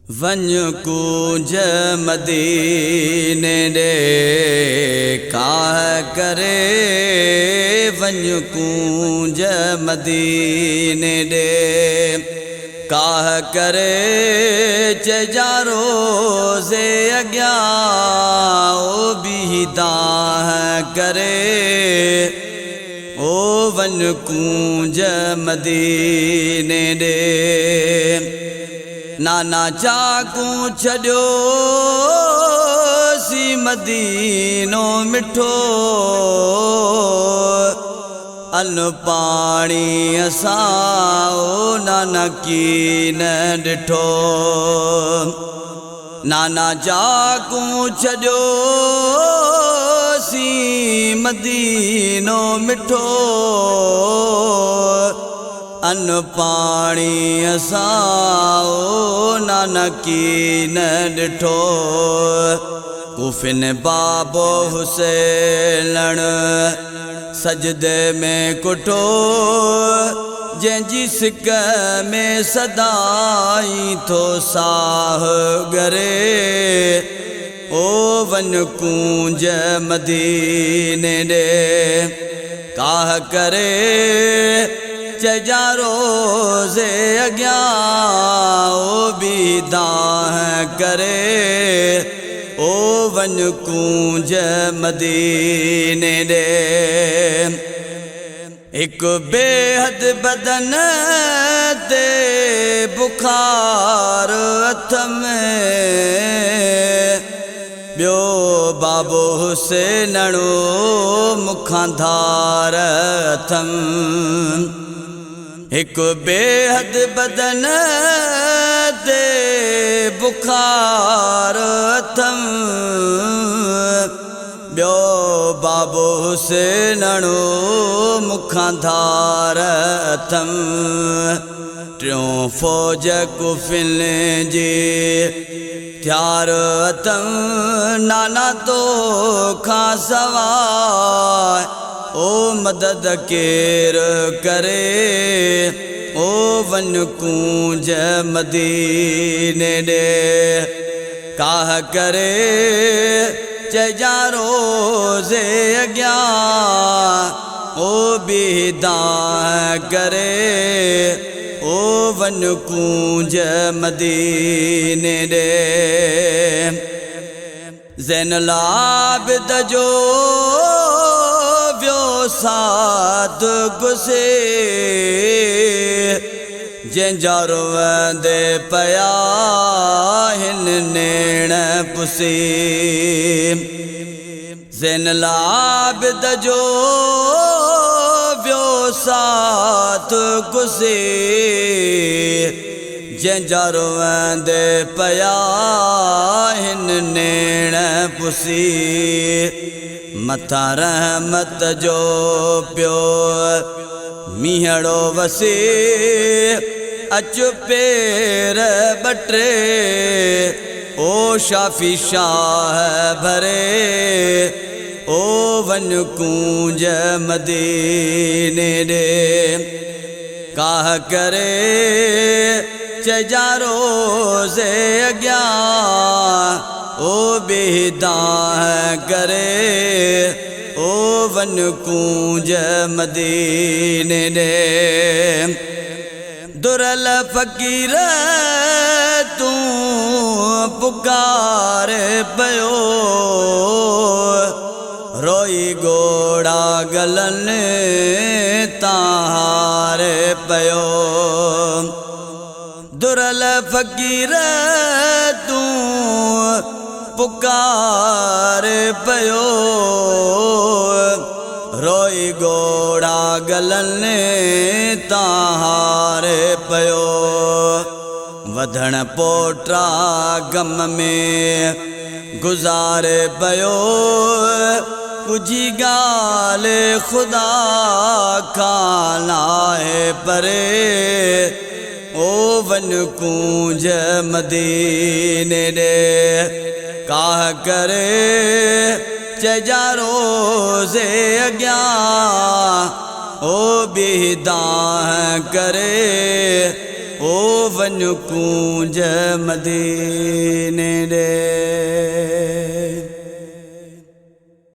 वञ कूंज मदीने ॾे काह करे वञ कूंज मदीने ॾे काह करे चइजा रोज़े अॻियां ओ बीहदा करे ओ वञ कूंज मदीने ॾे नाना चाकू छॾियो सी मदीनो मिठो अन पाणी असां ओ नाना की न ॾिठो नाना चाकू छॾियो सी मदीनो मिठो अन पाणी असां ओ नानकी न ॾिठो कुफिन बाबो हुसैन सजदे में कुठो जंहिंजी सिक में सदाई थो साह गरे ओ वञ कूंज मदीने ॾे काह करे चइजा रोज़े अॻियां ओ बीहदा करे ओ वञ कूंज मदीने ॾे हिकु बेहद बदन ते बुखार हथ में ॿियो बाबो हुसैनणो मुखां धार अथम हिकु बेहद बदन ते बुखार अथम ॿियो बाबो हुसैनणो मुखां धार अथम टियों फ़ौज कुफिन जी त्यार अथम नाना तो खां सवाइ ओ मदद केर करे ओ वञ कूंज मदीने ॾे काह करे चइजा रोज़े अॻियां ओ बीहदा करे ओ वञ कूंज मदीने ॾे ज़ैनुल आबिद जो साथ गुसे जंहिंजा रोवंदे पया हिन नेण पुसे ज़ैनुल आबिद जो साथ गुसे जंहिंजा रोवंदे पया हिन नेण पुसी मथा रहमत जो पियो मीहड़ो वसे अच पेर बटे ओ शाफी शाह भरे ओ वञ कूंज मदीने ॾे काह करे चइजा रोज़े अॻियां ओ बीहदा करे ओ वञ कूंज मदीने ॾे दुरल फ़कीर तूं पुकार पियो रोई घोड़ा गलनि तार पियो दुरल फ़कीर तूं पुकार पियो रोई घोड़ा गलनि तार पियो वधण पोटा गम में गुज़ारे पियो कुझी ॻाल्हि ख़ुदा खां नाहे परे ओ वञ कूंज मदीने ॾे काह करे चइजा रोज़े अॻियां ओ बीहदा करे ओ वञ कूंज मदीने ॾे।